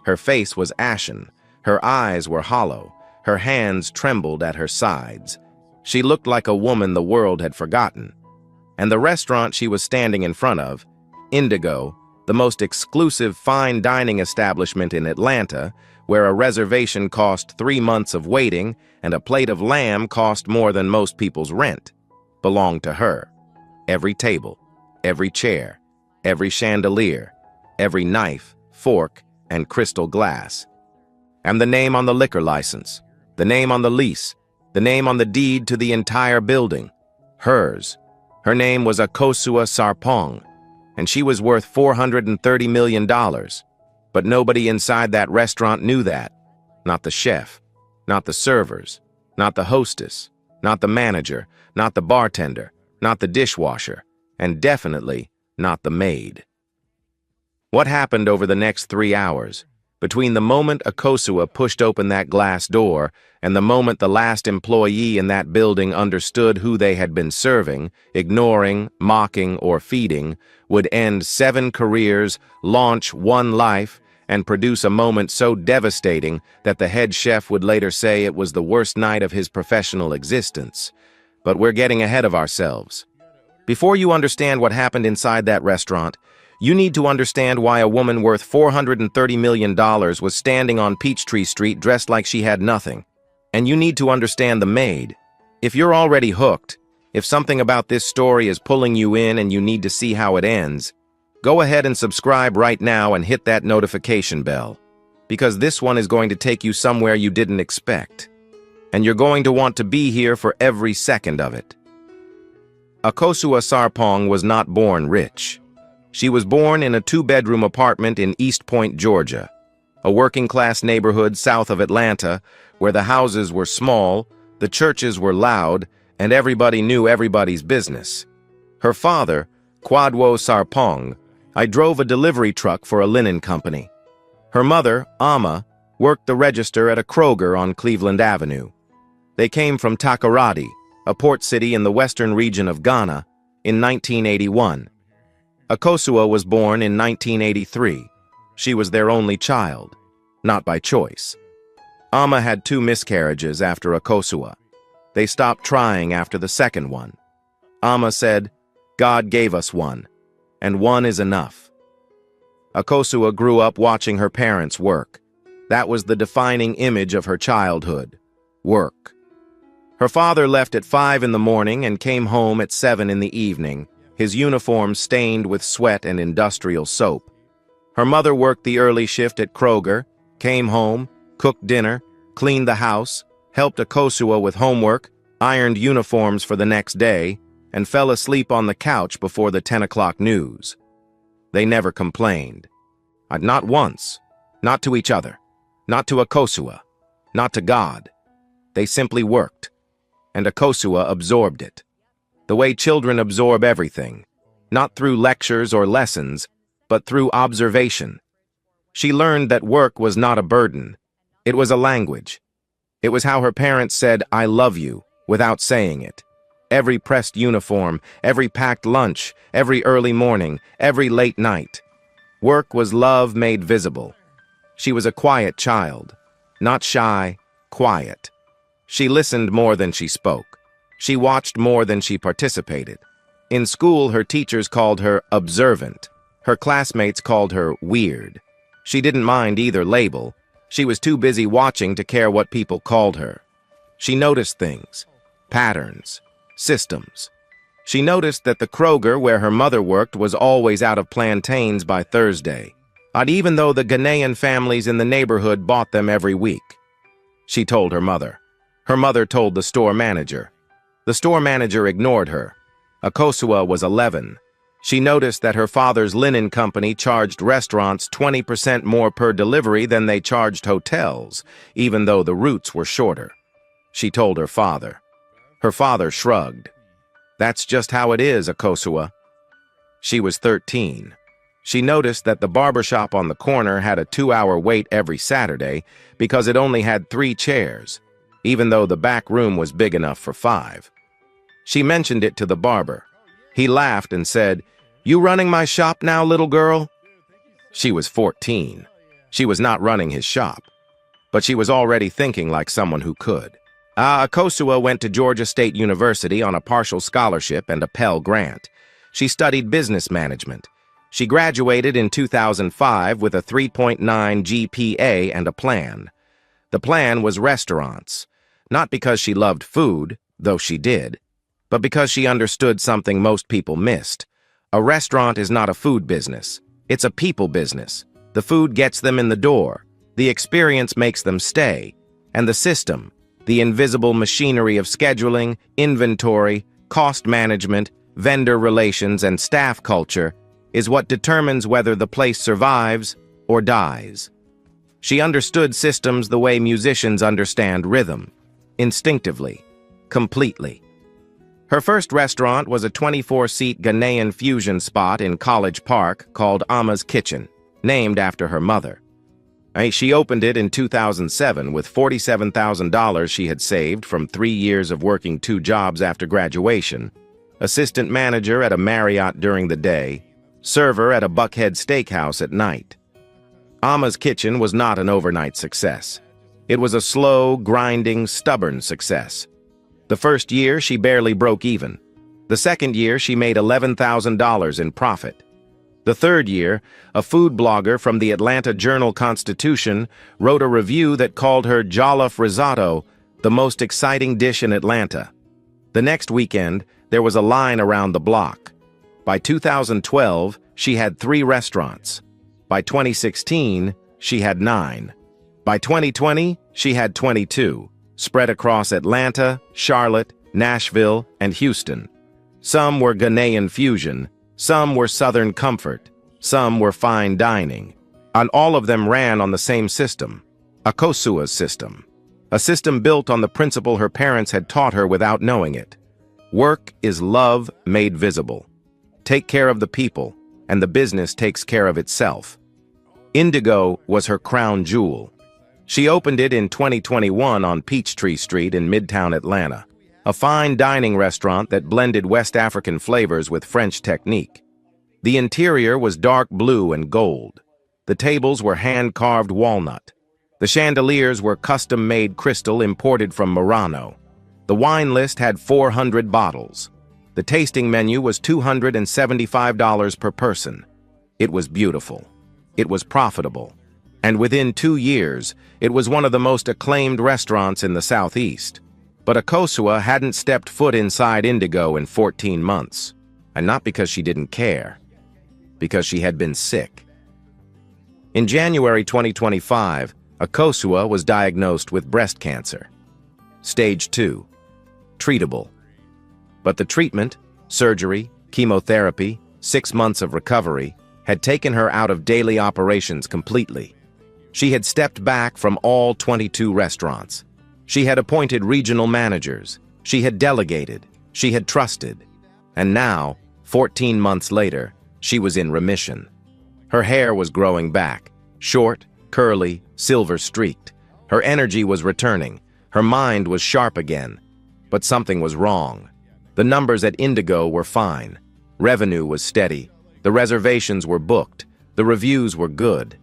Her face was ashen, her eyes were hollow, her hands trembled at her sides. She looked like a woman the world had forgotten. And the restaurant she was standing in front of, Indigo, the most exclusive fine dining establishment in Atlanta, where a reservation cost 3 months of waiting and a plate of lamb cost more than most people's rent, belonged to her. Every table, every chair, every chandelier, every knife, fork, and crystal glass. And the name on the liquor license, the name on the lease, the name on the deed to the entire building. Hers. Her name was Akosua Sarpong, and she was worth $430 million. But nobody inside that restaurant knew that. Not the chef, not the servers, not the hostess, not the manager, not the bartender, not the dishwasher, and definitely not the maid. What happened over the next 3 hours, between the moment Akosua pushed open that glass door and the moment the last employee in that building understood who they had been serving, ignoring, mocking, or feeding, would end 7 careers, launch 1 life, and produce a moment so devastating that the head chef would later say it was the worst night of his professional existence. But we're getting ahead of ourselves. Before you understand what happened inside that restaurant, you need to understand why a woman worth $430 million was standing on Peachtree Street dressed like she had nothing. And you need to understand the maid. If you're already hooked, if something about this story is pulling you in and you need to see how it ends, go ahead and subscribe right now and hit that notification bell, because this one is going to take you somewhere you didn't expect. And you're going to want to be here for every second of it. Akosua Sarpong was not born rich. She was born in a 2-bedroom apartment in East Point, Georgia, a working-class neighborhood south of Atlanta where the houses were small, the churches were loud, and everybody knew everybody's business. Her father, Kwadwo Sarpong, drove a delivery truck for a linen company. Her mother, Amma, worked the register at a Kroger on Cleveland Avenue. They came from Takoradi, a port city in the western region of Ghana, in 1981. Akosua was born in 1983. She was their only child, not by choice. Amma had 2 miscarriages after Akosua. They stopped trying after the second one. Amma said, "God gave us one, and one is enough." Akosua grew up watching her parents work. That was the defining image of her childhood, work. Her father left at 5 in the morning and came home at 7 in the evening, his uniform stained with sweat and industrial soap. Her mother worked the early shift at Kroger, came home, cooked dinner, cleaned the house, helped Akosua with homework, ironed uniforms for the next day, and fell asleep on the couch before the 10 o'clock news. They never complained. Not once. Not to each other. Not to Akosua. Not to God. They simply worked. And Akosua absorbed it. The way children absorb everything, not through lectures or lessons, but through observation. She learned that work was not a burden. It was a language. It was how her parents said, "I love you," without saying it. Every pressed uniform, every packed lunch, every early morning, every late night. Work was love made visible. She was a quiet child, not shy, quiet. She listened more than she spoke. She watched more than she participated. In school, her teachers called her observant. Her classmates called her weird. She didn't mind either label. She was too busy watching to care what people called her. She noticed things, patterns, systems. She noticed that the Kroger where her mother worked was always out of plantains by Thursday, even though the Ghanaian families in the neighborhood bought them every week. She told her mother. Her mother told the store manager. The store manager ignored her. Akosua was 11. She noticed that her father's linen company charged restaurants 20% more per delivery than they charged hotels, even though the routes were shorter. She told her father. Her father shrugged. "That's just how it is, Akosua." She was 13. She noticed that the barbershop on the corner had a 2-hour wait every Saturday because it only had 3 chairs, even though the back room was big enough for 5. She mentioned it to the barber. He laughed and said, "You running my shop now, little girl?" She was 14. She was not running his shop, but she was already thinking like someone who could. Akosua went to Georgia State University on a partial scholarship and a Pell Grant. She studied business management. She graduated in 2005 with a 3.9 GPA and a plan. The plan was restaurants, not because she loved food, though she did, but because she understood something most people missed. A restaurant is not a food business. It's a people business. The food gets them in the door. The experience makes them stay. And the system, the invisible machinery of scheduling, inventory, cost management, vendor relations, and staff culture is what determines whether the place survives or dies. She understood systems the way musicians understand rhythm, instinctively, completely. Her first restaurant was a 24-seat Ghanaian fusion spot in College Park called Ama's Kitchen, named after her mother. She opened it in 2007 with $47,000 she had saved from 3 years of working 2 jobs after graduation, assistant manager at a Marriott during the day, server at a Buckhead steakhouse at night. Ama's Kitchen was not an overnight success. It was a slow, grinding, stubborn success. The first year, she barely broke even. The second year, she made $11,000 in profit. The third year, a food blogger from the Atlanta Journal-Constitution wrote a review that called her jollof risotto the most exciting dish in Atlanta. The next weekend, there was a line around the block. By 2012, she had 3 restaurants. By 2016, she had 9. By 2020, she had 22, spread across Atlanta, Charlotte, Nashville, and Houston. Some were Ghanaian fusion, some were Southern comfort, some were fine dining, and all of them ran on the same system, Akosua's system, a system built on the principle her parents had taught her without knowing it. Work is love made visible. Take care of the people, and the business takes care of itself. Indigo was her crown jewel. She opened it in 2021 on Peachtree Street in Midtown Atlanta, a fine dining restaurant that blended West African flavors with French technique. The interior was dark blue and gold. The tables were hand-carved walnut. The chandeliers were custom-made crystal imported from Murano. The wine list had 400 bottles. The tasting menu was $275 per person. It was beautiful. It was profitable. And within 2 years, it was one of the most acclaimed restaurants in the Southeast. But Akosua hadn't stepped foot inside Indigo in 14 months. And not because she didn't care. Because she had been sick. In January 2025, Akosua was diagnosed with breast cancer. Stage 2. Treatable. But the treatment, surgery, chemotherapy, 6 months of recovery, had taken her out of daily operations completely. She had stepped back from all 22 restaurants. She had appointed regional managers. She had delegated. She had trusted. And now, 14 months later, she was in remission. Her hair was growing back, short, curly, silver-streaked. Her energy was returning. Her mind was sharp again. But something was wrong. The numbers at Indigo were fine. Revenue was steady. The reservations were booked. The reviews were good.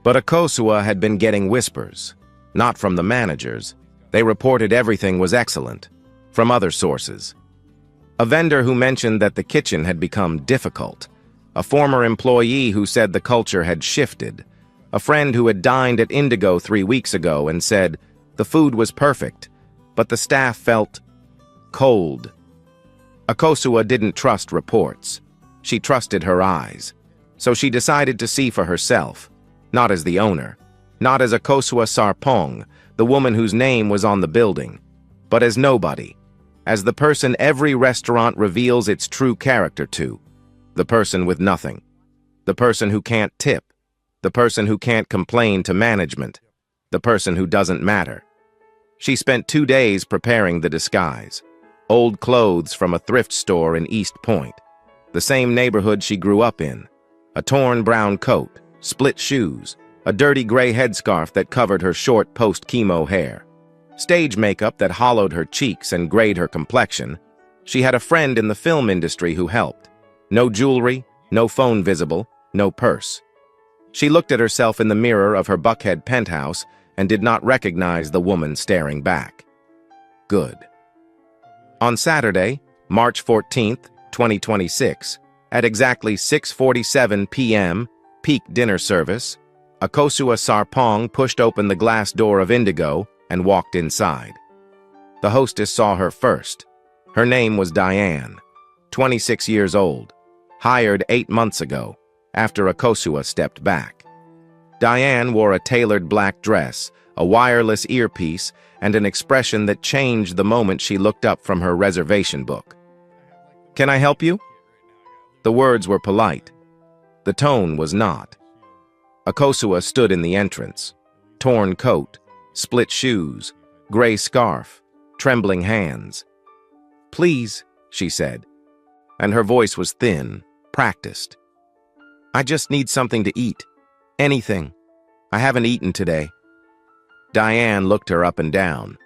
But Akosua had been getting whispers. Not from the managers. They reported everything was excellent. From other sources. A vendor who mentioned that the kitchen had become difficult. A former employee who said the culture had shifted. A friend who had dined at Indigo 3 weeks ago and said the food was perfect, but the staff felt cold. Akosua didn't trust reports. She trusted her eyes. So she decided to see for herself, not as the owner, not as Akosua Sarpong, the woman whose name was on the building, but as nobody, as the person every restaurant reveals its true character to, the person with nothing, the person who can't tip, the person who can't complain to management, the person who doesn't matter. She spent 2 days preparing the disguise. Old clothes from a thrift store in East Point, the same neighborhood she grew up in, a torn brown coat, split shoes, a dirty gray headscarf that covered her short post-chemo hair, stage makeup that hollowed her cheeks and grayed her complexion. She had a friend in the film industry who helped. No jewelry, no phone visible, no purse. She looked at herself in the mirror of her Buckhead penthouse and did not recognize the woman staring back. Good. On Saturday, March 14th, 2026, at exactly 6:47 p.m., peak dinner service, Akosua Sarpong pushed open the glass door of Indigo and walked inside. The hostess saw her first. Her name was Diane, 26 years old, hired 8 months ago, after Akosua stepped back. Diane wore a tailored black dress, a wireless earpiece, and an expression that changed the moment she looked up from her reservation book. "Can I help you?" The words were polite. The tone was not. Akosua stood in the entrance. Torn coat, split shoes, gray scarf, trembling hands. "Please," she said, and her voice was thin, practiced. "I just need something to eat. Anything. I haven't eaten today." Diane looked her up and down,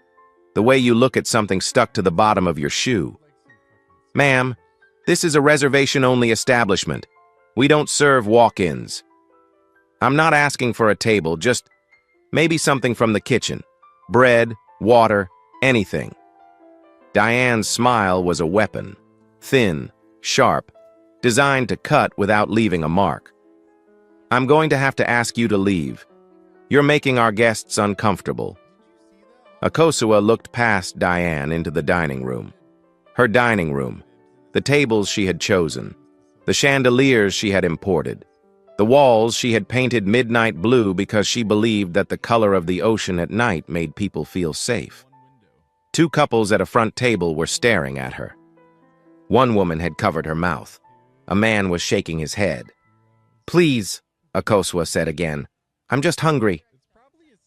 the way you look at something stuck to the bottom of your shoe. "Ma'am, this is a reservation-only establishment. We don't serve walk-ins. I'm not asking for a table, just maybe something from the kitchen. Bread, water, anything." Diane's smile was a weapon, thin, sharp, designed to cut without leaving a mark. "I'm going to have to ask you to leave. You're making our guests uncomfortable." Akosua looked past Diane into the dining room. Her dining room, the tables she had chosen, the chandeliers she had imported, the walls she had painted midnight blue because she believed that the color of the ocean at night made people feel safe. 2 couples at a front table were staring at her. One woman had covered her mouth. A man was shaking his head. "Please," Akosua said again. "I'm just hungry."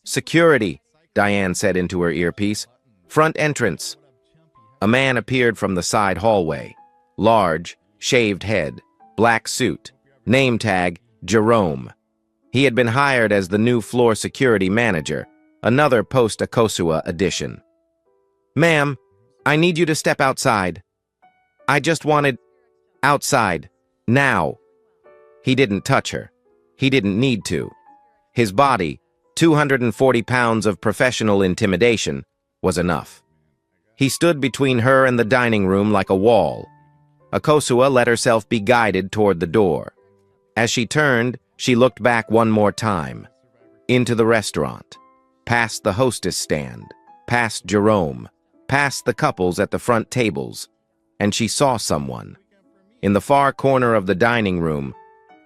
"Security," Diane said into her earpiece. "Front entrance." A man appeared from the side hallway. Large, shaved head, black suit, name tag, Jerome. He had been hired as the new floor security manager, another post-Akosua addition. "Ma'am, I need you to step outside. I just wanted outside, now." He didn't touch her. He didn't need to. His body, 240 pounds of professional intimidation, was enough. He stood between her and the dining room like a wall. Akosua let herself be guided toward the door. As she turned, she looked back one more time. Into the restaurant. Past the hostess stand. Past Jerome. Past the couples at the front tables. And she saw someone. In the far corner of the dining room,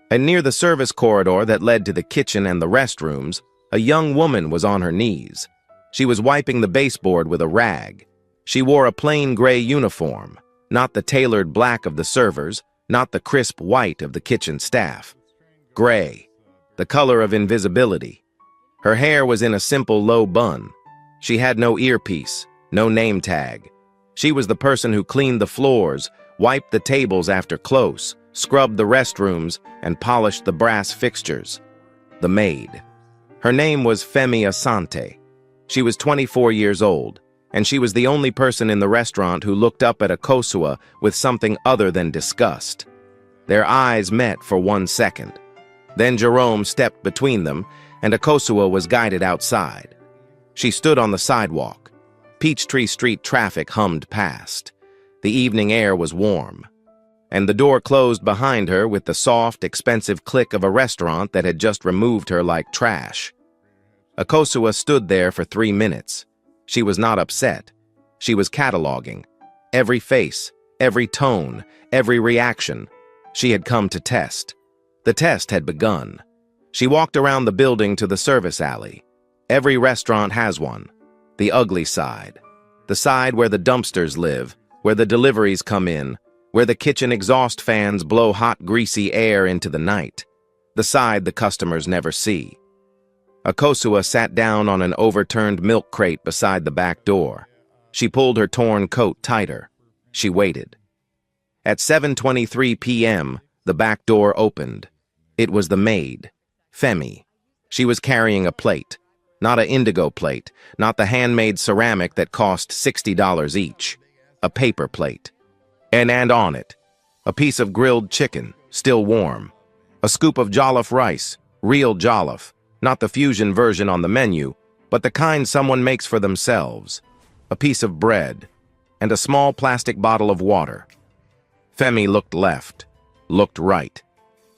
and near the service corridor that led to the kitchen and the restrooms, a young woman was on her knees. She was wiping the baseboard with a rag. She wore a plain gray uniform, not the tailored black of the servers, not the crisp white of the kitchen staff. Gray, the color of invisibility. Her hair was in a simple low bun. She had no earpiece, no name tag. She was the person who cleaned the floors, wiped the tables after close, scrubbed the restrooms, and polished the brass fixtures. The maid. Her name was Femi Asante. She was 24 years old, and she was the only person in the restaurant who looked up at Akosua with something other than disgust. Their eyes met for 1 second. Then Jerome stepped between them, and Akosua was guided outside. She stood on the sidewalk. Peachtree Street traffic hummed past. The evening air was warm. And the door closed behind her with the soft, expensive click of a restaurant that had just removed her like trash. Akosua stood there for 3 minutes. She was not upset. She was cataloging. Every face, every tone, every reaction. She had come to test. The test had begun. She walked around the building to the service alley. Every restaurant has one. The ugly side. The side where the dumpsters live, where the deliveries come in, where the kitchen exhaust fans blow hot, greasy air into the night. The side the customers never see. Akosua sat down on an overturned milk crate beside the back door. She pulled her torn coat tighter. She waited. At 7:23 p.m., the back door opened. It was the maid, Femi. She was carrying a plate. Not an indigo plate, not the handmade ceramic that cost $60 each. A paper plate. And on it, a piece of grilled chicken, still warm. A scoop of jollof rice, Real jollof, not the fusion version on the menu, but the kind someone makes for themselves. A piece of bread, and a small plastic bottle of water. Femi looked left, looked right.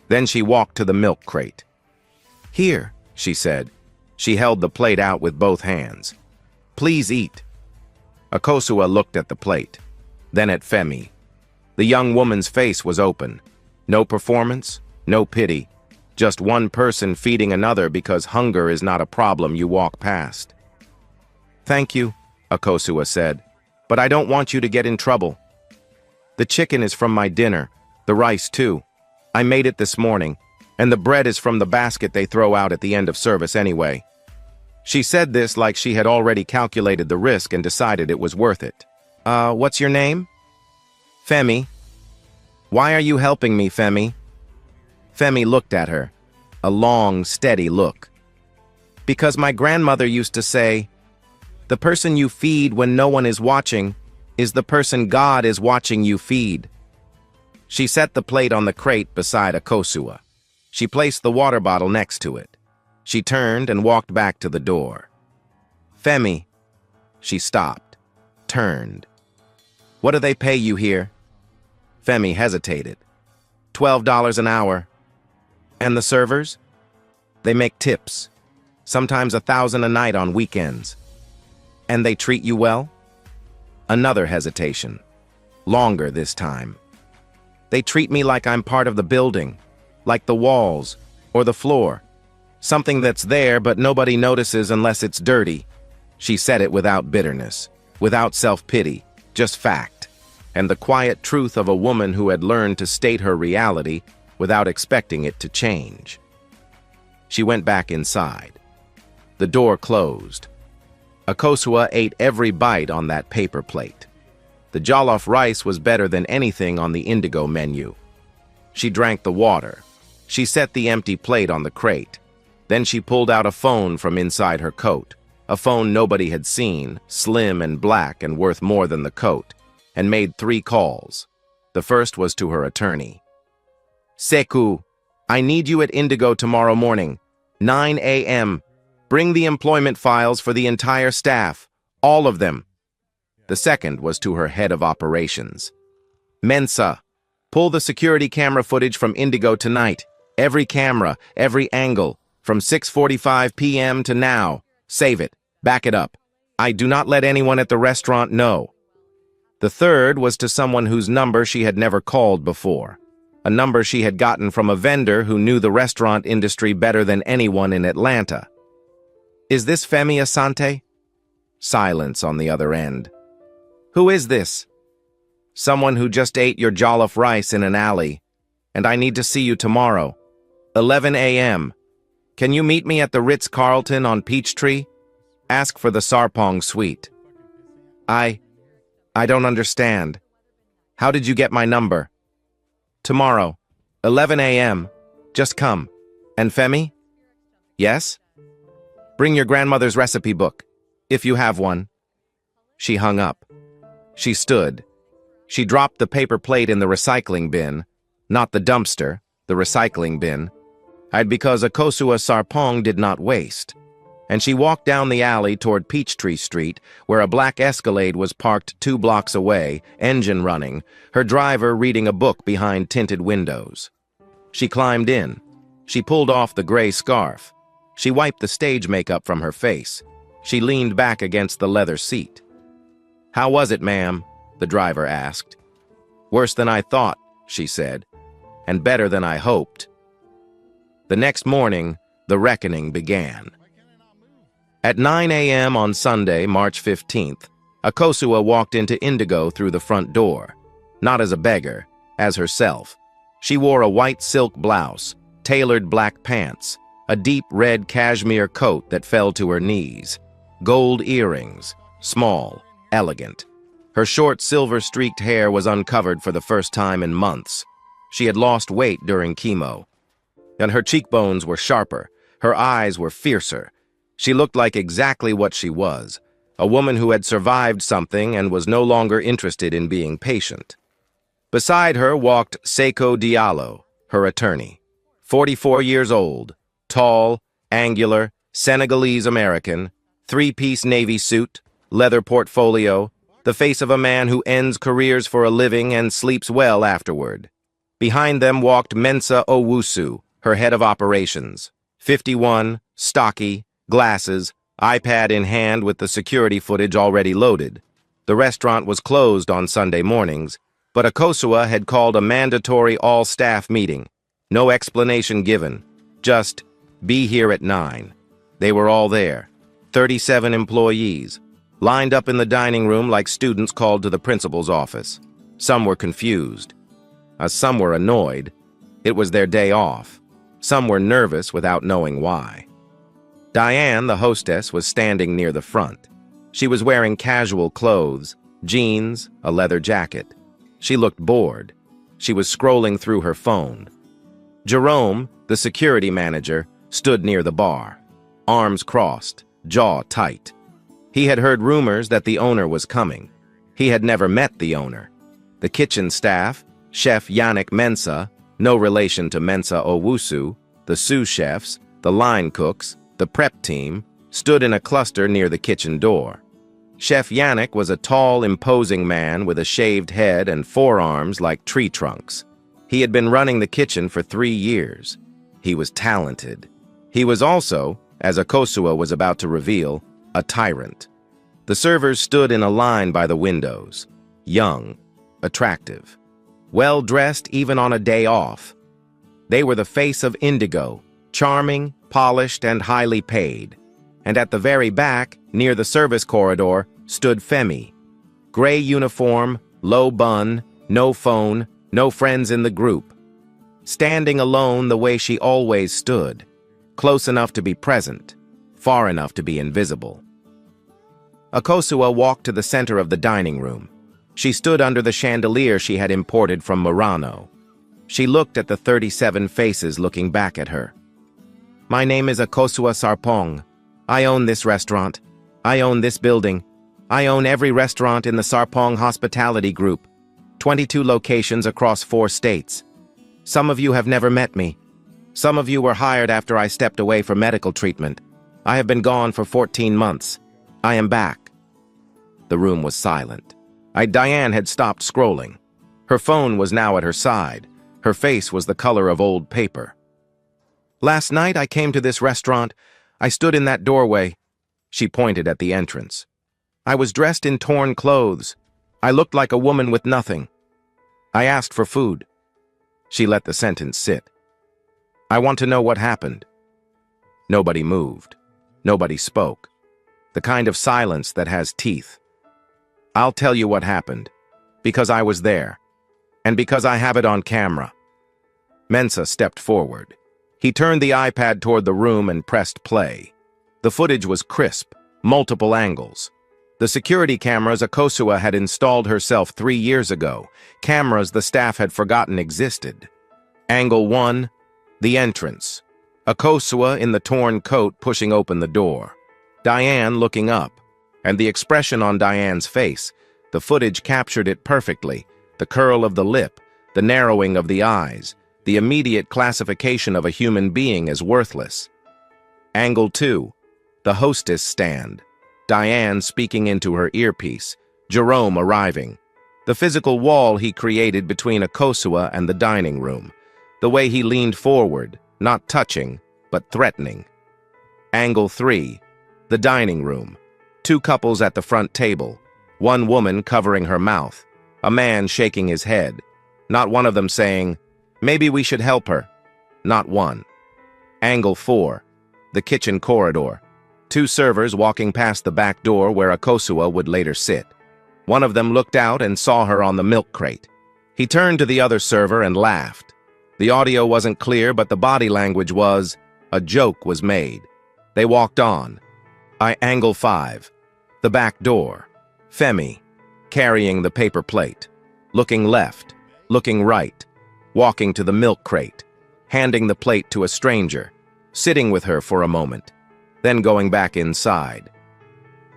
Then she walked to the milk crate. "Here," she said. She held the plate out with both hands. "Please eat." Akosua looked at the plate, then at Femi. The young woman's face was open. No performance, no pity. Just one person feeding another because hunger is not a problem you walk past. "Thank you," Akosua said, "but I don't want you to get in trouble. The chicken is from my dinner, the rice too. I made it this morning, and the bread is from the basket they throw out at the end of service anyway." She said this like she had already calculated the risk and decided it was worth it. What's your name?" "Femi." "Why are you helping me, Femi?" Femi looked at her, a long, steady look. "Because my grandmother used to say, the person you feed when no one is watching is the person God is watching you feed." She set the plate on the crate beside Akosua. She placed the water bottle next to it. She turned and walked back to the door. "Femi." She stopped, turned. "What do they pay you here?" Femi hesitated. $12 an hour. "And the servers?" "They make tips, sometimes 1,000 a night on weekends." "And they treat you well?" Another hesitation. Longer this time. "They treat me like I'm part of the building, like the walls, or the floor. Something that's there but nobody notices unless it's dirty." She said it without bitterness, without self-pity, just fact, and the quiet truth of a woman who had learned to state her reality without expecting it to change. She went back inside. The door closed. Akosua ate every bite on that paper plate. The jollof rice was better than anything on the Indigo menu. She drank the water. She set the empty plate on the crate. Then she pulled out a phone from inside her coat, a phone nobody had seen, slim and black and worth more than the coat, and made 3 calls. The first was to her attorney. "Seku, I need you at Indigo tomorrow morning, 9 a.m. Bring the employment files for the entire staff, all of them." The second was to her head of operations. "Mensa, pull the security camera footage from Indigo tonight. Every camera, every angle, from 6:45 p.m. to now. Save it. Back it up. I do not let anyone at the restaurant know." The third was to someone whose number she had never called before. A number she had gotten from a vendor who knew the restaurant industry better than anyone in Atlanta. "Is this Femi Asante?" Silence on the other end. "Who is this?" "Someone who just ate your jollof rice in an alley, and I need to see you tomorrow, 11 a.m. Can you meet me at the Ritz-Carlton on Peachtree? Ask for the Sarpong Suite." I don't understand. How did you get my number?" "Tomorrow, 11 a.m. Just come. And Femi?" "Yes?" "Bring your grandmother's recipe book, if you have one." She hung up. She stood. She dropped the paper plate in the recycling bin, not the dumpster, the recycling bin, because Akosua Sarpong did not waste. And she walked down the alley toward Peachtree Street, where a black Escalade was parked 2 blocks away, engine running, her driver reading a book behind tinted windows. She climbed in. She pulled off the gray scarf. She wiped the stage makeup from her face. She leaned back against the leather seat. "How was it, ma'am?" the driver asked. "Worse than I thought," she said, "and better than I hoped." The next morning, the reckoning began. At 9 a.m. on Sunday, March 15th, Akosua walked into Indigo through the front door, not as a beggar, as herself. She wore a white silk blouse, tailored black pants, a deep red cashmere coat that fell to her knees, gold earrings, small, elegant. Her short silver-streaked hair was uncovered for the first time in months. She had lost weight during chemo, and her cheekbones were sharper, her eyes were fiercer. She looked like exactly what she was, a woman who had survived something and was no longer interested in being patient. Beside her walked Seiko Diallo, her attorney, 44 years old, Tall, angular, Senegalese-American, three-piece navy suit, leather portfolio, the face of a man who ends careers for a living and sleeps well afterward. Behind them walked Mensa Owusu, her head of operations. 51, stocky, glasses, iPad in hand with the security footage already loaded. The restaurant was closed on Sunday mornings, but Akosua had called a mandatory all-staff meeting. No explanation given, just, be here at 9. They were all there, 37 employees, lined up in the dining room like students called to the principal's office. Some were confused. Some were annoyed. It was their day off. Some were nervous without knowing why. Diane, the hostess, was standing near the front. She was wearing casual clothes, jeans, a leather jacket. She looked bored. She was scrolling through her phone. Jerome, the security manager, stood near the bar, arms crossed, jaw tight. He had heard rumors that the owner was coming. He had never met the owner. The kitchen staff, Chef Yannick Mensa, no relation to Mensa Owusu, the sous chefs, the line cooks, the prep team, stood in a cluster near the kitchen door. Chef Yannick was a tall, imposing man with a shaved head and forearms like tree trunks. He had been running the kitchen for 3 years. He was talented. He was also, as Akosua was about to reveal, a tyrant. The servers stood in a line by the windows, young, attractive, well-dressed even on a day off. They were the face of Indigo, charming, polished, and highly paid. And at the very back, near the service corridor, stood Femi. Gray uniform, low bun, no phone, no friends in the group. Standing alone the way she always stood, close enough to be present, far enough to be invisible. Akosua walked to the center of the dining room. She stood under the chandelier she had imported from Murano. She looked at the 37 faces looking back at her. My name is Akosua Sarpong. I own this restaurant. I own this building. I own every restaurant in the Sarpong Hospitality Group. 22 locations across 4 states. Some of you have never met me. Some of you were hired after I stepped away for medical treatment. I have been gone for 14 months. I am back. The room was silent. Diane had stopped scrolling. Her phone was now at her side. Her face was the color of old paper. Last night I came to this restaurant. I stood in that doorway. She pointed at the entrance. I was dressed in torn clothes. I looked like a woman with nothing. I asked for food. She let the sentence sit. I want to know what happened. Nobody moved. Nobody spoke. The kind of silence that has teeth. I'll tell you what happened, because I was there, and because I have it on camera. Mensa stepped forward. He turned the iPad toward the room and pressed play. The footage was crisp, multiple angles. The security cameras Akosua had installed herself 3 years ago, cameras the staff had forgotten existed. Angle 1, the entrance. Akosua in the torn coat pushing open the door. Diane looking up. And the expression on Diane's face, the footage captured it perfectly, the curl of the lip, the narrowing of the eyes, the immediate classification of a human being as worthless. Angle 2, the hostess stand, Diane speaking into her earpiece, Jerome arriving, the physical wall he created between Akosua and the dining room, the way he leaned forward, not touching, but threatening. Angle 3, the dining room. 2 couples at the front table, one woman covering her mouth, a man shaking his head, not one of them saying, maybe we should help her. Not one. Angle 4, the kitchen corridor. 2 servers walking past the back door where Akosua would later sit. One of them looked out and saw her on the milk crate. He turned to the other server and laughed. The audio wasn't clear, but the body language was, a joke was made. They walked on. Angle 5. The back door. Femi, carrying the paper plate. Looking left, looking right. Walking to the milk crate. Handing the plate to a stranger. Sitting with her for a moment. Then going back inside.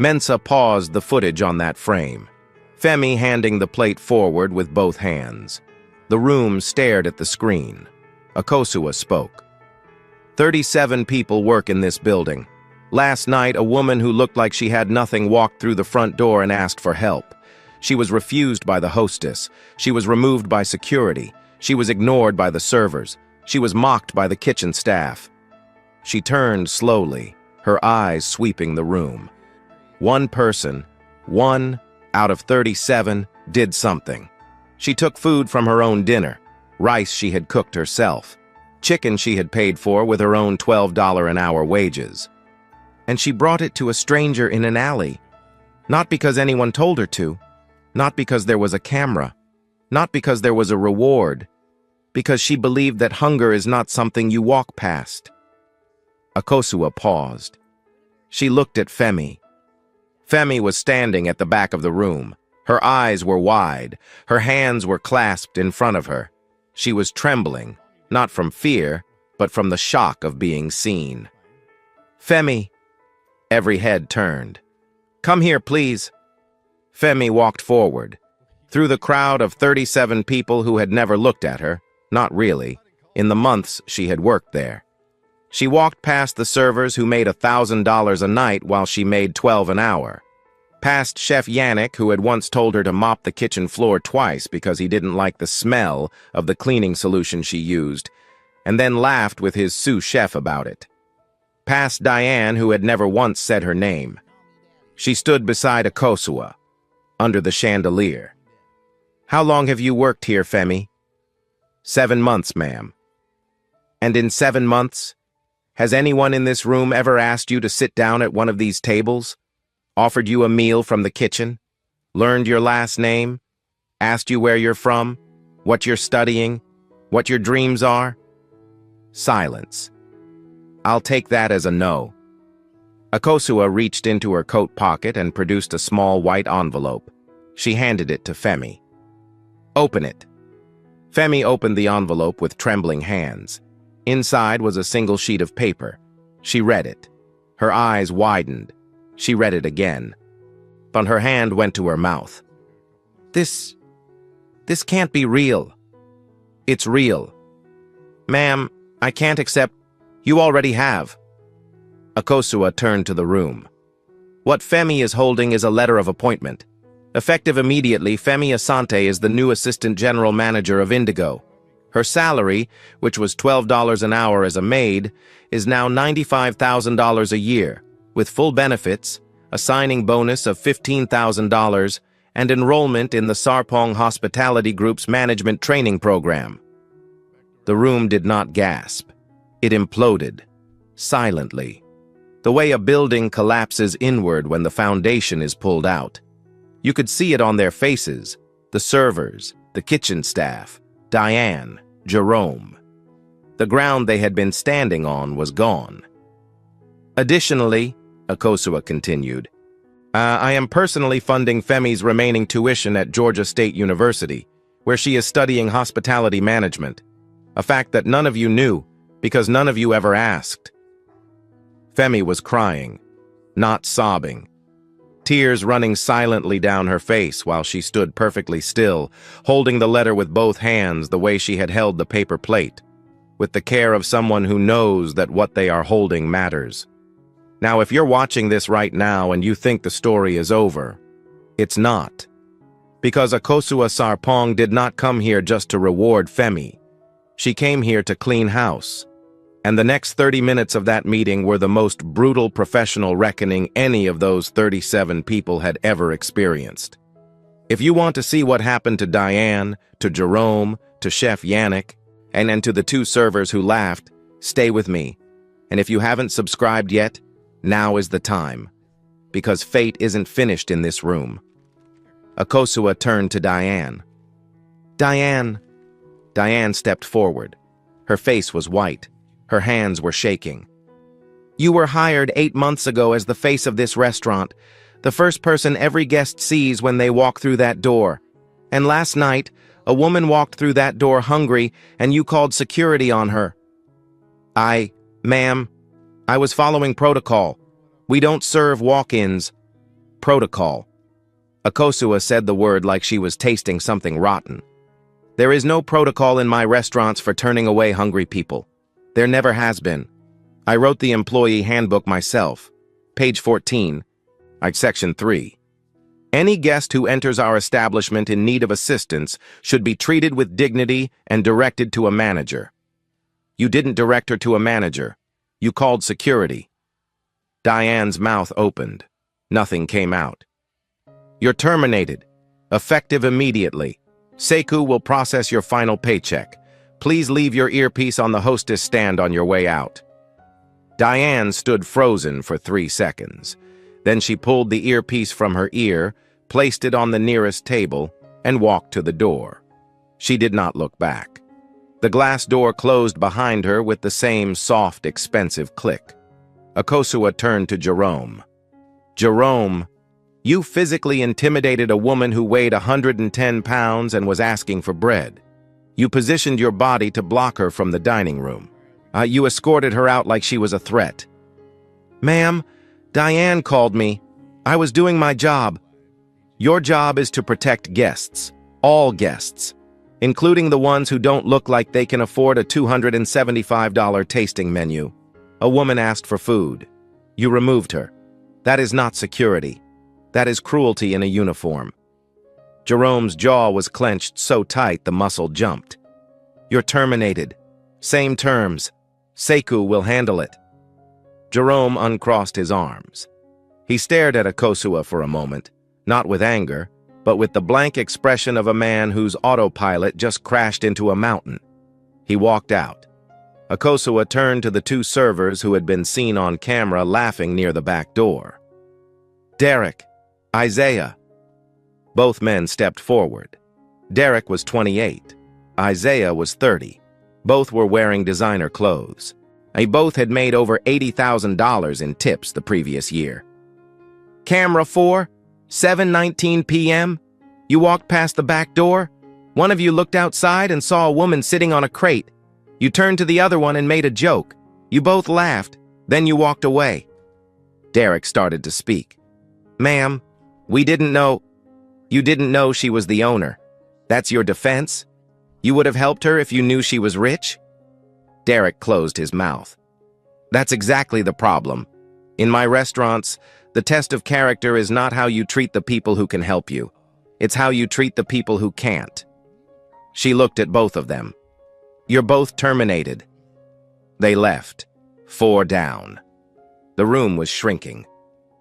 Mensa paused the footage on that frame. Femi handing the plate forward with both hands. The room stared at the screen. Akosua spoke. 37 people work in this building. Last night, a woman who looked like she had nothing walked through the front door and asked for help. She was refused by the hostess. She was removed by security. She was ignored by the servers. She was mocked by the kitchen staff. She turned slowly, her eyes sweeping the room. One person, 1 out of 37, did something. She took food from her own dinner, rice she had cooked herself, chicken she had paid for with her own $12 an hour wages. And she brought it to a stranger in an alley, not because anyone told her to, not because there was a camera, not because there was a reward, because she believed that hunger is not something you walk past. Akosua paused. She looked at Femi. Femi was standing at the back of the room. Her eyes were wide. Her hands were clasped in front of her. She was trembling, not from fear, but from the shock of being seen. Femi. Every head turned. Come here, please. Femi walked forward. Through the crowd of 37 people who had never looked at her, not really, in the months she had worked there. She walked past the servers who made $1,000 a night while she made $12 an hour. Past Chef Yannick, who had once told her to mop the kitchen floor twice because he didn't like the smell of the cleaning solution she used, and then laughed with his sous chef about it. Past Diane, who had never once said her name. She stood beside Akosua, under the chandelier. How long have you worked here, Femi? 7 months, ma'am. And in 7 months, has anyone in this room ever asked you to sit down at one of these tables? Offered you a meal from the kitchen? Learned your last name? Asked you where you're from? What you're studying? What your dreams are? Silence. I'll take that as a no. Akosua reached into her coat pocket and produced a small white envelope. She handed it to Femi. Open it. Femi opened the envelope with trembling hands. Inside was a single sheet of paper. She read it. Her eyes widened. She read it again. But her hand went to her mouth. This can't be real. It's real. Ma'am, I can't accept. You already have. Akosua turned to the room. What Femi is holding is a letter of appointment. Effective immediately, Femi Asante is the new assistant general manager of Indigo. Her salary, which was $12 an hour as a maid, is now $95,000 a year, with full benefits, a signing bonus of $15,000, and enrollment in the Sarpong Hospitality Group's management training program. The room did not gasp. It imploded, silently, the way a building collapses inward when the foundation is pulled out. You could see it on their faces, the servers, the kitchen staff, Diane, Jerome. The ground they had been standing on was gone. Additionally, Akosua continued, I am personally funding Femi's remaining tuition at Georgia State University, where she is studying hospitality management, a fact that none of you knew because none of you ever asked. Femi was crying, not sobbing, tears running silently down her face while she stood perfectly still, holding the letter with both hands the way she had held the paper plate, with the care of someone who knows that what they are holding matters. Now, if you're watching this right now and you think the story is over, it's not. Because Akosua Sarpong did not come here just to reward Femi. She came here to clean house. And the next 30 minutes of that meeting were the most brutal professional reckoning any of those 37 people had ever experienced. If you want to see what happened to Diane, to Jerome, to Chef Yannick, and to the 2 servers who laughed, stay with me. And if you haven't subscribed yet, now is the time. Because fate isn't finished in this room. Akosua turned to Diane. Diane. Diane stepped forward. Her face was white. Her hands were shaking. You were hired 8 months ago as the face of this restaurant, the first person every guest sees when they walk through that door. And last night, a woman walked through that door hungry, and you called security on her. Ma'am, I was following protocol. We don't serve walk-ins. Protocol. Akosua said the word like she was tasting something rotten. There is no protocol in my restaurants for turning away hungry people. There never has been. I wrote the employee handbook myself. Page 14, section 3. Any guest who enters our establishment in need of assistance should be treated with dignity and directed to a manager. You didn't direct her to a manager. You called security. Diane's mouth opened. Nothing came out. You're terminated. Effective immediately. Sekou will process your final paycheck. Please leave your earpiece on the hostess stand on your way out. Diane stood frozen for 3 seconds. Then she pulled the earpiece from her ear, placed it on the nearest table, and walked to the door. She did not look back. The glass door closed behind her with the same soft, expensive click. Akosua turned to Jerome. Jerome, you physically intimidated a woman who weighed 110 pounds and was asking for bread. You positioned your body to block her from the dining room. You escorted her out like she was a threat. Ma'am, Diane called me. I was doing my job. Your job is to protect guests, all guests, including the ones who don't look like they can afford a $275 tasting menu. A woman asked for food. You removed her. That is not security. That is cruelty in a uniform. Jerome's jaw was clenched so tight the muscle jumped. You're terminated. Same terms. Sekou will handle it. Jerome uncrossed his arms. He stared at Akosua for a moment, not with anger, but with the blank expression of a man whose autopilot just crashed into a mountain. He walked out. Akosua turned to the 2 servers who had been seen on camera laughing near the back door. Derek, Isaiah. Both men stepped forward. Derek was 28. Isaiah was 30. Both were wearing designer clothes. They both had made over $80,000 in tips the previous year. Camera 4, 7:19 p.m. You walked past the back door. One of you looked outside and saw a woman sitting on a crate. You turned to the other one and made a joke. You both laughed. Then you walked away. Derek started to speak. Ma'am, we didn't know. You didn't know she was the owner. That's your defense? You would have helped her if you knew she was rich? Derek closed his mouth. That's exactly the problem. In my restaurants, the test of character is not how you treat the people who can help you. It's how you treat the people who can't. She looked at both of them. You're both terminated. They left. 4 down. The room was shrinking.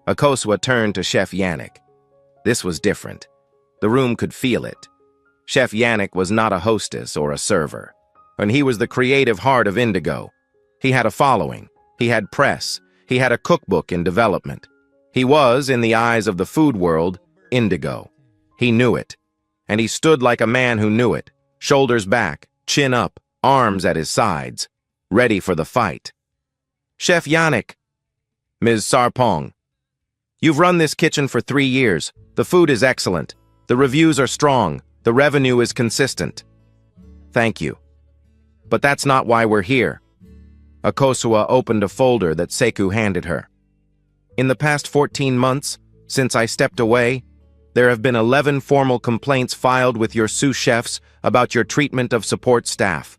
Akosua turned to Chef Yannick. This was different. The room could feel it. Chef Yannick was not a hostess or a server, and he was the creative heart of Indigo. He had a following. He had press. He had a cookbook in development. He was, in the eyes of the food world, Indigo. He knew it, and he stood like a man who knew it, shoulders back, chin up, arms at his sides, ready for the fight. Chef Yannick. Ms. Sarpong. You've run this kitchen for 3 years. The food is excellent. The reviews are strong. The revenue is consistent. Thank you. But that's not why we're here. Akosua opened a folder that Sekou handed her. In the past 14 months, since I stepped away, there have been 11 formal complaints filed with your sous chefs about your treatment of support staff.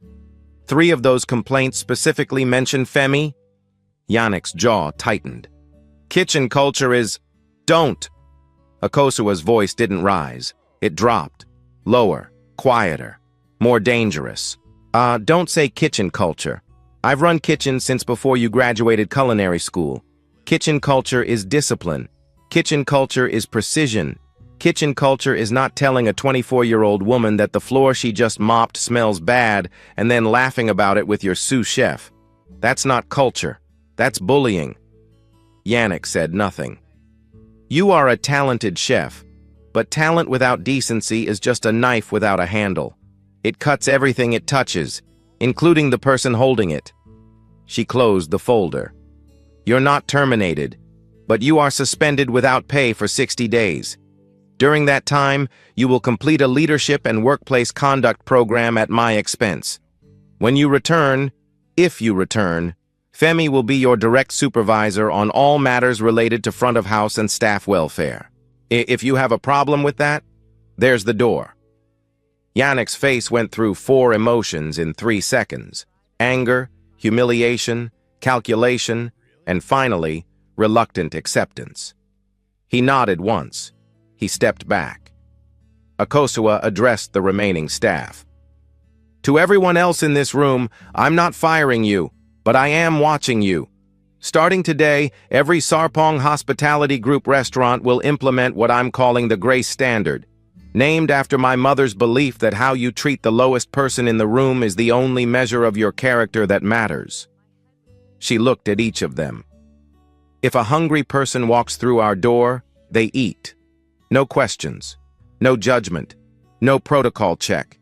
3 of those complaints specifically mention Femi. Yannick's jaw tightened. Kitchen culture is... Don't! Akosua's voice didn't rise. It dropped. Lower, quieter, more dangerous. Don't say kitchen culture. I've run kitchens since before you graduated culinary school. Kitchen culture is discipline. Kitchen culture is precision. Kitchen culture is not telling a 24-year-old woman that the floor she just mopped smells bad and then laughing about it with your sous chef. That's not culture. That's bullying. Yannick said nothing. You are a talented chef, but talent without decency is just a knife without a handle. It cuts everything it touches, including the person holding it. She closed the folder. You're not terminated, but you are suspended without pay for 60 days. During that time, you will complete a leadership and workplace conduct program at my expense. When you return, if you return, Femi will be your direct supervisor on all matters related to front of house and staff welfare. If you have a problem with that, there's the door. Yannick's face went through 4 emotions in 3 seconds. Anger, humiliation, calculation, and finally, reluctant acceptance. He nodded once. He stepped back. Akosua addressed the remaining staff. To everyone else in this room, I'm not firing you, but I am watching you. Starting today, every Sarpong Hospitality Group restaurant will implement what I'm calling the Grace Standard, named after my mother's belief that how you treat the lowest person in the room is the only measure of your character that matters. She looked at each of them. If a hungry person walks through our door, they eat. No questions, no judgment, no protocol check.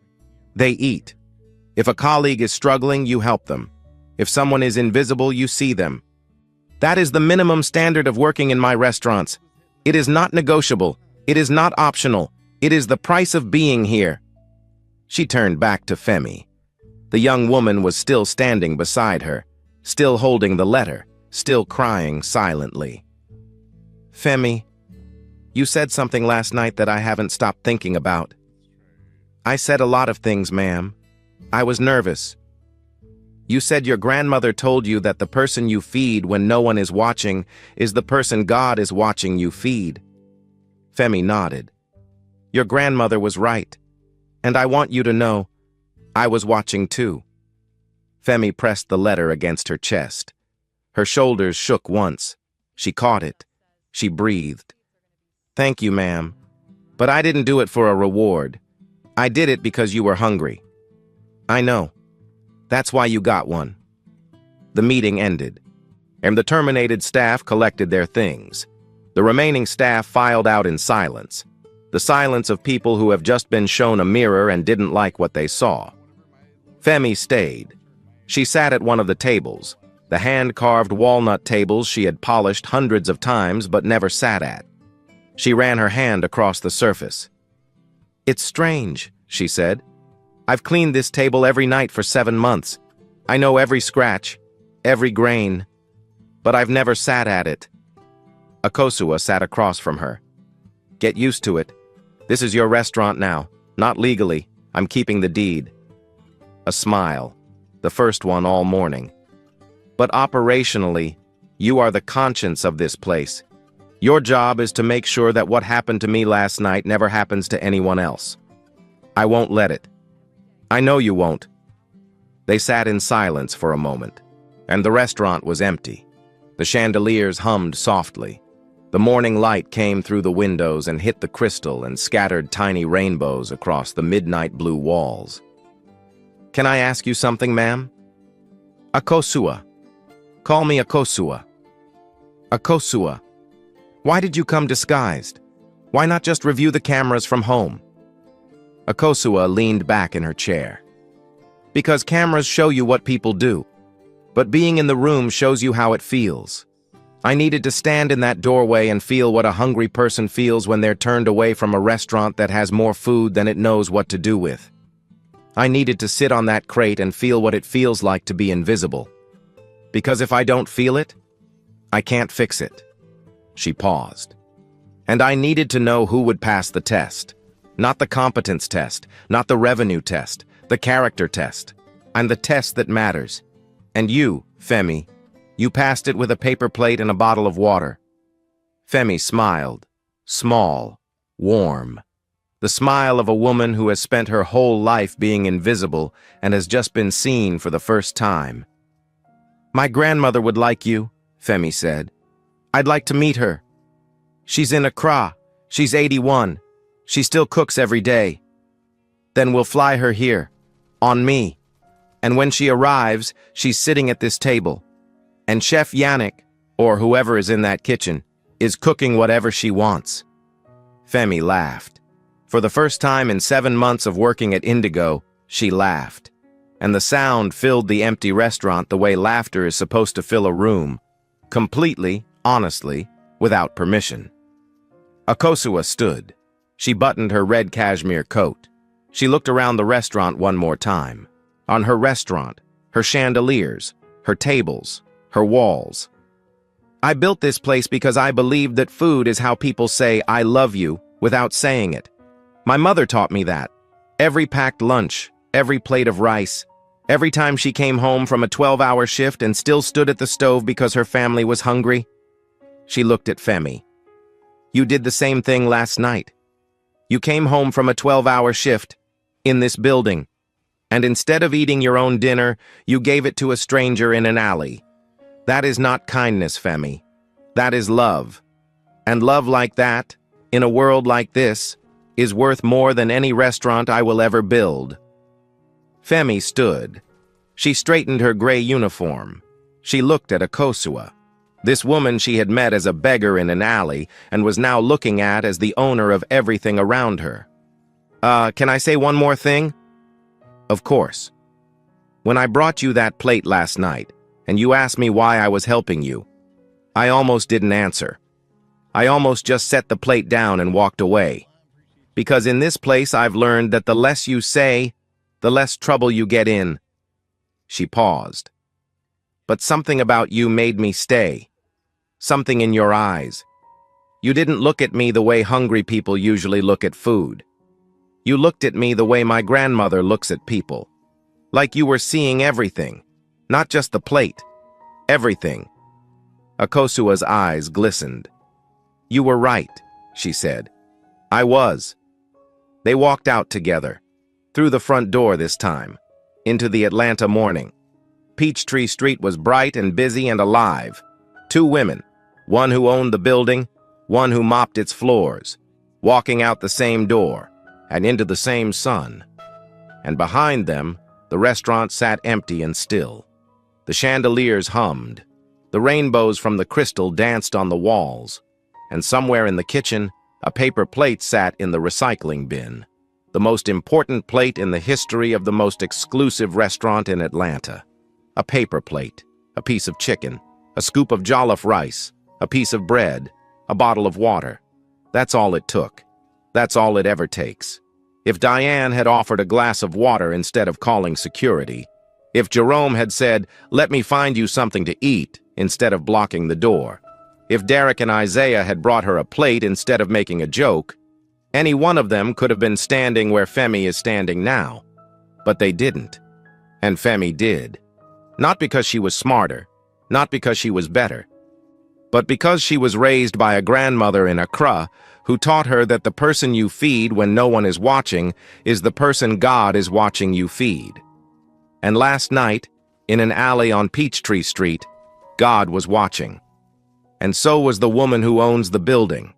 They eat. If a colleague is struggling, you help them. If someone is invisible, you see them. That is the minimum standard of working in my restaurants. It is not negotiable. It is not optional. It is the price of being here. She turned back to Femi. The young woman was still standing beside her, still holding the letter, still crying silently. Femi, you said something last night that I haven't stopped thinking about. I said a lot of things, ma'am. I was nervous. You said your grandmother told you that the person you feed when no one is watching is the person God is watching you feed. Femi nodded. Your grandmother was right, and I want you to know I was watching too. Femi pressed the letter against her chest. Her shoulders shook once. She caught it. She breathed. Thank you, ma'am. But I didn't do it for a reward. I did it because you were hungry. I know. That's why you got one. The meeting ended, and the terminated staff collected their things. The remaining staff filed out in silence, the silence of people who have just been shown a mirror and didn't like what they saw. Femi stayed. She sat at one of the tables, the hand-carved walnut tables she had polished hundreds of times but never sat at. She ran her hand across the surface. It's strange, she said. I've cleaned this table every night for 7 months. I know every scratch, every grain, but I've never sat at it. Akosua sat across from her. Get used to it. This is your restaurant now. Not legally. I'm keeping the deed. A smile, the first one all morning. But operationally, you are the conscience of this place. Your job is to make sure that what happened to me last night never happens to anyone else. I won't let it. I know you won't. They sat in silence for a moment, and the restaurant was empty. The chandeliers hummed softly. The morning light came through the windows and hit the crystal and scattered tiny rainbows across the midnight blue walls. Can I ask you something, ma'am? Akosua. Call me Akosua. Akosua. Why did you come disguised? Why not just review the cameras from home? Akosua leaned back in her chair. Because cameras show you what people do, but being in the room shows you how it feels. I needed to stand in that doorway and feel what a hungry person feels when they're turned away from a restaurant that has more food than it knows what to do with. I needed to sit on that crate and feel what it feels like to be invisible. Because if I don't feel it, I can't fix it. She paused. And I needed to know who would pass the test. Not the competence test, not the revenue test, the character test. I'm the test that matters. And you, Femi, you passed it with a paper plate and a bottle of water. Femi smiled, small, warm. The smile of a woman who has spent her whole life being invisible and has just been seen for the first time. My grandmother would like you, Femi said. I'd like to meet her. She's in Accra. She's 81. She still cooks every day. Then we'll fly her here, on me. And when she arrives, she's sitting at this table. And Chef Yannick, or whoever is in that kitchen, is cooking whatever she wants. Femi laughed. For the first time in 7 months of working at Indigo, she laughed. And the sound filled the empty restaurant the way laughter is supposed to fill a room, completely, honestly, without permission. Akosua stood. She buttoned her red cashmere coat. She looked around the restaurant one more time. On her restaurant, her chandeliers, her tables, her walls. I built this place because I believed that food is how people say, I love you, without saying it. My mother taught me that. Every packed lunch, every plate of rice, Every time she came home from a 12-hour shift and still stood at the stove because her family was hungry. She looked at Femi. You did the same thing last night. You came home from a 12-hour shift in this building, and instead of eating your own dinner, you gave it to a stranger in an alley. That is not kindness, Femi. That is love. And love like that, in a world like this, is worth more than any restaurant I will ever build. Femi stood. She straightened her gray uniform. She looked at Akosua, this woman she had met as a beggar in an alley and was now looking at as the owner of everything around her. Can I say one more thing? Of course. When I brought you that plate last night, and you asked me why I was helping you, I almost didn't answer. I almost just set the plate down and walked away. Because in this place I've learned that the less you say, the less trouble you get in. She paused. But something about you made me stay. Something in your eyes. You didn't look at me the way hungry people usually look at food. You looked at me the way my grandmother looks at people. Like you were seeing everything, not just the plate. Everything. Akosua's eyes glistened. You were right, she said. I was. They walked out together. Through the front door this time, into the Atlanta morning. Peachtree Street was bright and busy and alive. Two women, one who owned the building, one who mopped its floors, walking out the same door and into the same sun. And behind them, the restaurant sat empty and still. The chandeliers hummed. The rainbows from the crystal danced on the walls. And somewhere in the kitchen, a paper plate sat in the recycling bin. The most important plate in the history of the most exclusive restaurant in Atlanta. A paper plate, a piece of chicken, a scoop of jollof rice, a piece of bread, a bottle of water. That's all it took. That's all it ever takes. If Diane had offered a glass of water instead of calling security, if Jerome had said, "Let me find you something to eat," instead of blocking the door, if Derek and Isaiah had brought her a plate instead of making a joke, any one of them could have been standing where Femi is standing now. But they didn't. And Femi did. Not because she was smarter, not because she was better, but because she was raised by a grandmother in Accra who taught her that the person you feed when no one is watching is the person God is watching you feed. And last night, in an alley on Peachtree Street, God was watching. And so was the woman who owns the building.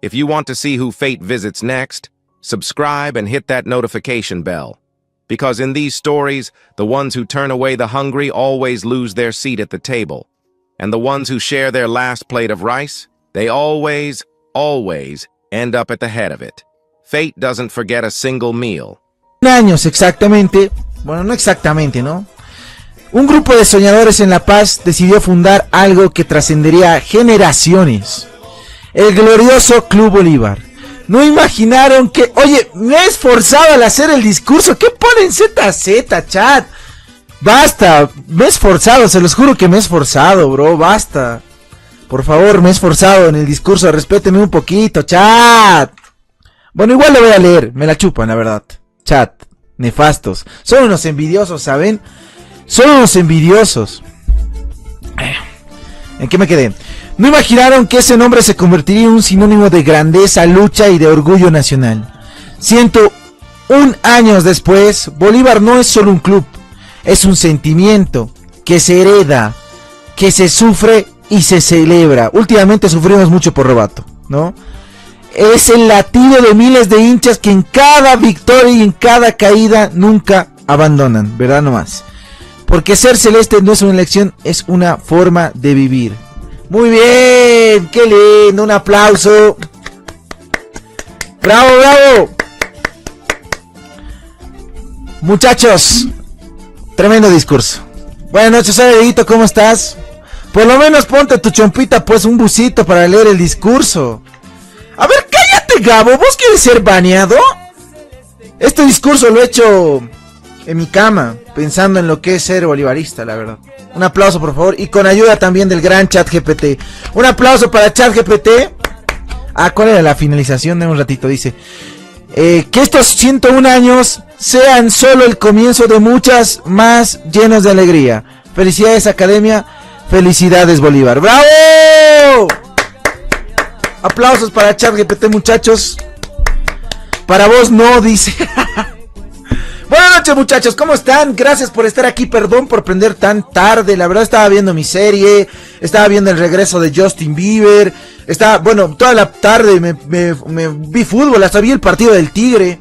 If you want to see who fate visits next, subscribe and hit that notification bell. Because in these stories, the ones who turn away the hungry always lose their seat at the table. And the ones who share their last plate of rice, they always end up at the head of it. Fate doesn't forget a single meal. Años exactamente, bueno, no exactamente, ¿no? Un grupo de soñadores en La Paz decidió fundar algo que trascendería generaciones. El glorioso Club Bolívar. No imaginaron que... Oye, me he esforzado al hacer el discurso. ¿Qué ponen ZZ, chat? Basta, me he esforzado, se los juro que me he esforzado, bro, basta. Por favor, me he esforzado en el discurso, respétenme un poquito, chat. Bueno, igual lo voy a leer, me la chupan, la verdad. Chat, nefastos. Son unos envidiosos, ¿saben? Son unos envidiosos. ¿En qué me quedé? No imaginaron que ese nombre se convertiría en un sinónimo de grandeza, lucha y de orgullo nacional. 101 años después, Bolívar no es solo un club, es un sentimiento que se hereda, que se sufre y se celebra. Últimamente sufrimos mucho por Robato, ¿no? Es el latido de miles de hinchas que en cada victoria y en cada caída nunca abandonan, ¿verdad? No más. Porque ser celeste no es una elección, es una forma de vivir. Muy bien, qué lindo, un aplauso. Bravo, bravo. Muchachos, tremendo discurso. Buenas noches, Edito, ¿cómo estás? Por lo menos ponte tu chompita, pues un busito para leer el discurso. A ver, cállate, Gabo, ¿vos quieres ser baneado? Este discurso lo he hecho en mi cama, pensando en lo que es ser bolivarista, la verdad. Un aplauso, por favor, y con ayuda también del gran ChatGPT. Un aplauso para ChatGPT. ¿Cuál era la finalización de un ratito? Dice que estos 101 años sean solo el comienzo de muchas más llenos de alegría. Felicidades Academia, felicidades Bolívar. ¡Bravo! Aplausos para ChatGPT, muchachos. Para vos no, dice. Buenas noches, muchachos, ¿cómo están? Gracias por estar aquí, perdón por prender tan tarde. La verdad estaba viendo mi serie, estaba viendo el regreso de Justin Bieber. Bueno, toda la tarde me vi fútbol, hasta vi el partido del Tigre.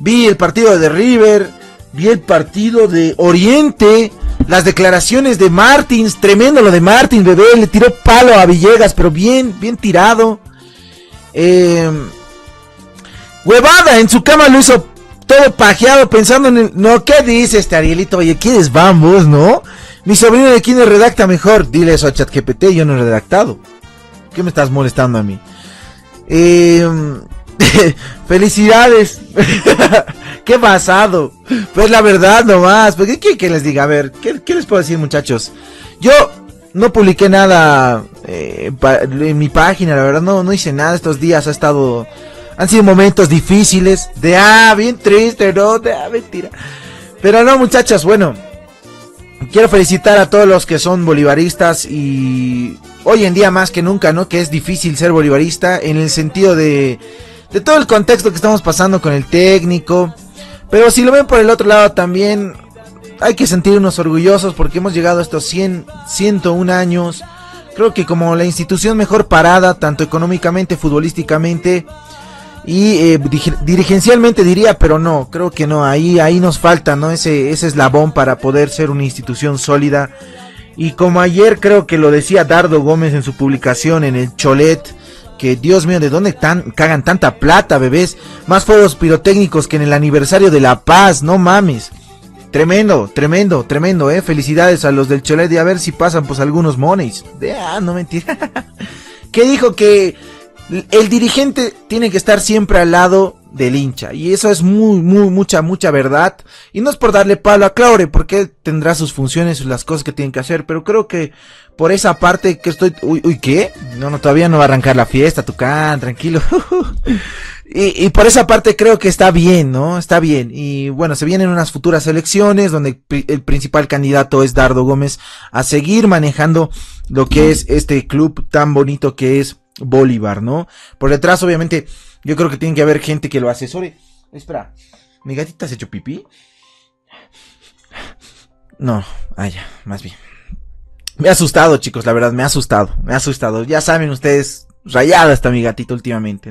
Vi el partido de River, vi el partido de Oriente, las declaraciones de Martins, tremendo lo de Martins, bebé, le tiró palo a Villegas, pero bien tirado. Huevada, en su cama lo hizo todo pajeado pensando en el... No, ¿qué dice este Arielito? Oye, ¿quiénes van vos, no? Mi sobrino de quién redacta mejor. Dile eso a ChatGPT, yo no he redactado. ¿Qué me estás molestando a mí? Felicidades. Qué pasado. Pues la verdad nomás. ¿Qué quieren que les diga? A ver, ¿qué les puedo decir, muchachos? Yo no publiqué nada en mi página, la verdad no hice nada estos días. Han sido momentos difíciles. Bien triste, ¿no? Mentira. Pero no, muchachos, bueno. Quiero felicitar a todos los que son bolivaristas y hoy en día más que nunca, ¿no? Que es difícil ser bolivarista en el sentido de todo el contexto que estamos pasando con el técnico. Pero si lo ven por el otro lado también hay que sentirnos orgullosos porque hemos llegado a estos 101 años. Creo que como la institución mejor parada, tanto económicamente, futbolísticamente y dirigencialmente diría, pero no, creo que no, ahí nos falta, ¿no? Ese eslabón para poder ser una institución sólida. Y como ayer creo que lo decía Dardo Gómez en su publicación en el Cholet, que Dios mío, ¿de dónde cagan tanta plata, bebés? Más fuegos pirotécnicos que en el aniversario de La Paz, no mames. Tremendo, felicidades a los del Cholet, y a ver si pasan pues algunos moneys. No mentira. Que dijo que el dirigente tiene que estar siempre al lado del hincha, y eso es mucha verdad, y no es por darle palo a Claure, porque él tendrá sus funciones, las cosas que tiene que hacer, pero creo que por esa parte que estoy... Uy, ¿qué? No, todavía no va a arrancar la fiesta, Tucán, tranquilo. y por esa parte creo que está bien, ¿no? Está bien, y bueno, se vienen unas futuras elecciones, donde el principal candidato es Dardo Gómez, a seguir manejando lo que es este club tan bonito que es Bolívar, ¿no? Por detrás, obviamente, yo creo que tiene que haber gente que lo asesore. Espera, ¿mi gatita se echó pipí? No, ya, más bien. Me ha asustado, chicos, la verdad, me ha asustado. Ya saben ustedes, rayada está mi gatita últimamente.